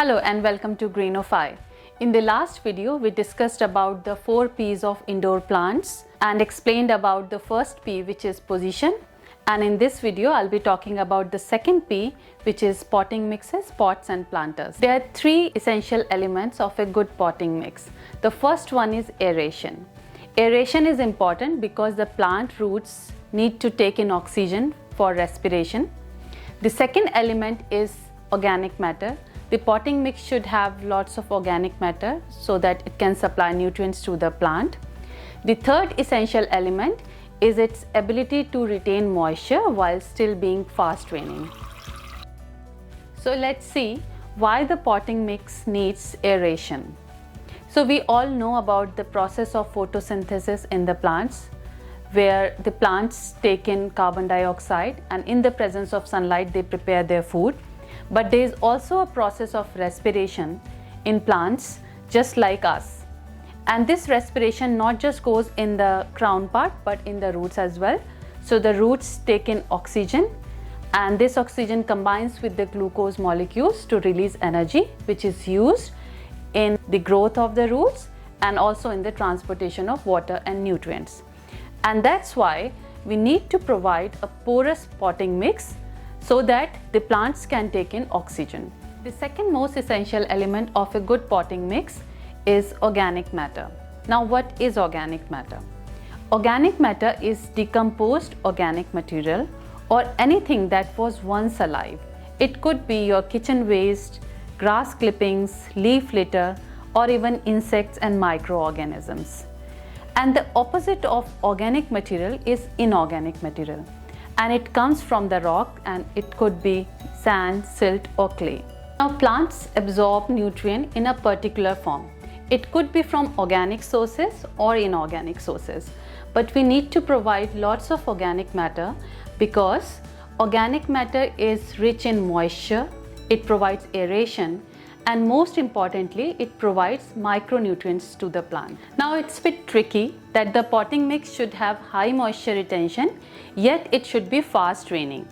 Hello and welcome to Greenify. In the last video, we discussed about the 4 P's of indoor plants and explained about the first P, which is position. And in this video, I'll be talking about the second P, which is potting mixes, pots and planters. There are 3 essential elements of a good potting mix. The first one is aeration. Aeration is important because the plant roots need to take in oxygen for respiration. The second element is organic matter. The potting mix should have lots of organic matter so that it can supply nutrients to the plant. The third essential element is its ability to retain moisture while still being fast draining. So let's see why the potting mix needs aeration. So we all know about the process of photosynthesis in the plants, where the plants take in carbon dioxide and in the presence of sunlight they prepare their food. But there is also a process of respiration in plants just like us. And this respiration not just goes in the crown part but in the roots as well. So the roots take in oxygen and this oxygen combines with the glucose molecules to release energy, which is used in the growth of the roots and also in the transportation of water and nutrients. And that's why we need to provide a porous potting mix so that the plants can take in oxygen. The second most essential element of a good potting mix is organic matter. Now, what is organic matter? Organic matter is decomposed organic material or anything that was once alive. It could be your kitchen waste, grass clippings, leaf litter, or even insects and microorganisms. And the opposite of organic material is inorganic material. And it comes from the rock and it could be sand, silt or clay. Now plants absorb nutrient in a particular form. It could be from organic sources or inorganic sources. But we need to provide lots of organic matter because organic matter is rich in moisture, it provides aeration, and most importantly, it provides micronutrients to the plant. Now it's a bit tricky that the potting mix should have high moisture retention, yet it should be fast draining.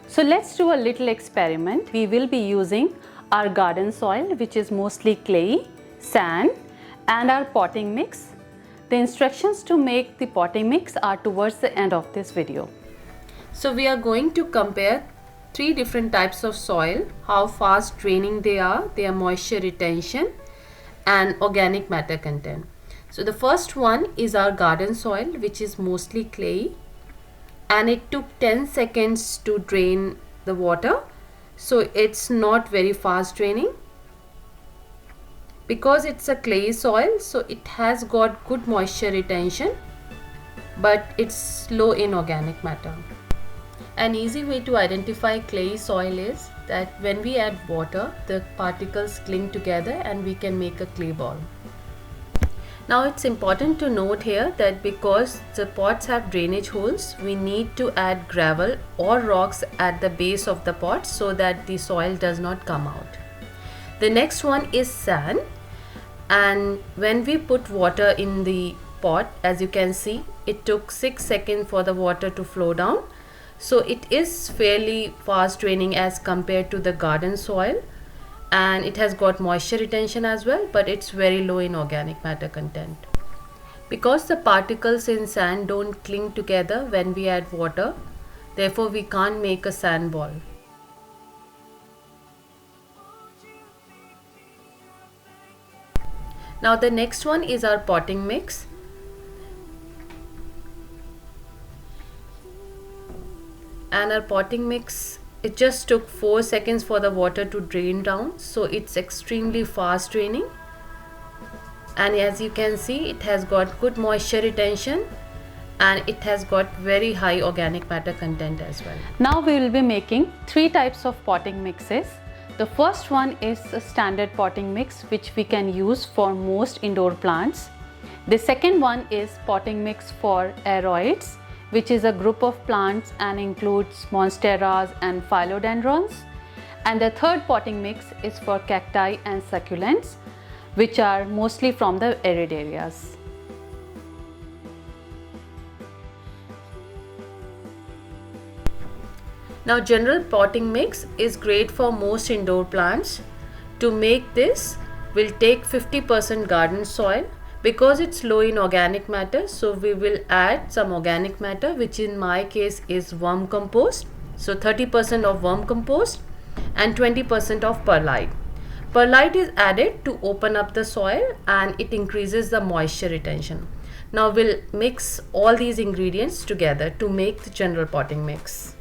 So let's do a little experiment. We will be using our garden soil, which is mostly clay, sand, and our potting mix. The instructions to make the potting mix are towards the end of this video. So we are going to compare 3 different types of soil, how fast draining they are, their moisture retention and organic matter content. So the first one is our garden soil, which is mostly clay, and it took 10 seconds to drain the water. So it's not very fast draining. Because it's a clay soil, so it has got good moisture retention, but it's low in organic matter. An easy way to identify clay soil is that when we add water, the particles cling together and we can make a clay ball. Now it's important to note here that because the pots have drainage holes, we need to add gravel or rocks at the base of the pot so that the soil does not come out. The next one is sand, and when we put water in the pot, as you can see, it took 6 seconds for the water to flow down. So it is fairly fast draining as compared to the garden soil, and it has got moisture retention as well, but it's very low in organic matter content. Because the particles in sand don't cling together when we add water, therefore we can't make a sand ball. Now the next one is our potting mix. And our potting mix, it just took 4 seconds for the water to drain down, so it's extremely fast draining. And as you can see, it has got good moisture retention and it has got very high organic matter content as well. Now we will be making 3 types of potting mixes. The first one is a standard potting mix which we can use for most indoor plants. The second one is potting mix for aroids, which is a group of plants and includes monsteras and philodendrons. And the third potting mix is for cacti and succulents, which are mostly from the arid areas. Now general potting mix is great for most indoor plants To make this, we'll take 50% garden soil. Because it's low in organic matter, so we will add some organic matter, which in my case is worm compost. So 30% of worm compost and 20% of perlite. Perlite is added to open up the soil and it increases the moisture retention. Now we'll mix all these ingredients together to make the general potting mix.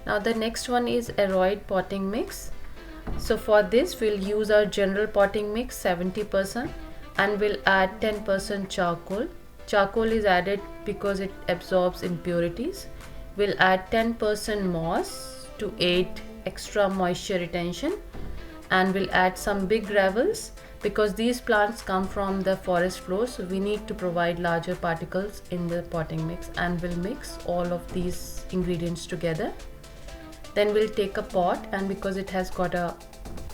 Now the next one is Aroid potting mix. So for this we'll use our general potting mix 70% and we'll add 10% charcoal. Charcoal is added because it absorbs impurities. We'll add 10% moss to aid extra moisture retention, and we'll add some big gravels because these plants come from the forest floor, so we need to provide larger particles in the potting mix, and we'll mix all of these ingredients together. Then we'll take a pot, and because it has got a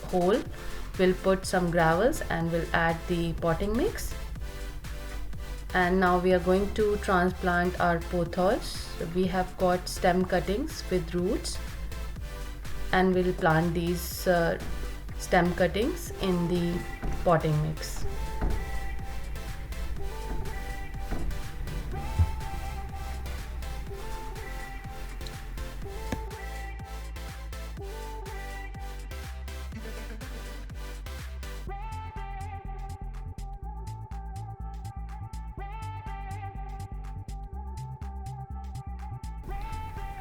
hole, we'll put some gravels and we'll add the potting mix. And now we are going to transplant our pothos. So we have got stem cuttings with roots, and we'll plant these stem cuttings in the potting mix.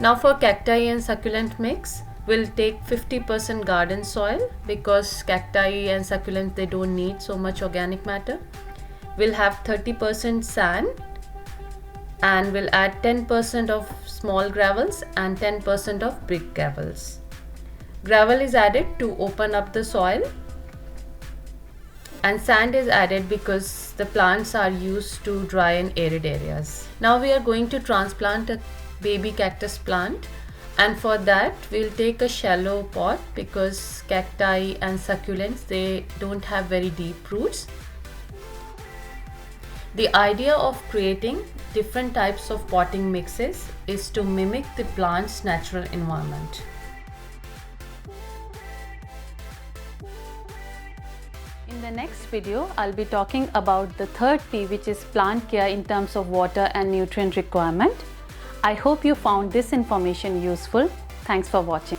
Now for cacti and succulent mix, we'll take 50% garden soil because cacti and succulents, they don't need so much organic matter. We'll have 30% sand, and we'll add 10% of small gravels and 10% of big gravels. Gravel is added to open up the soil, and sand is added because the plants are used to dry and arid areas. Now we are going to transplant a baby cactus plant, and for that we'll take a shallow pot because cacti and succulents, they don't have very deep roots. The idea of creating different types of potting mixes is to mimic the plant's natural environment. In the next video, I'll be talking about the third P, which is plant care in terms of water and nutrient requirement. I hope you found this information useful. Thanks for watching.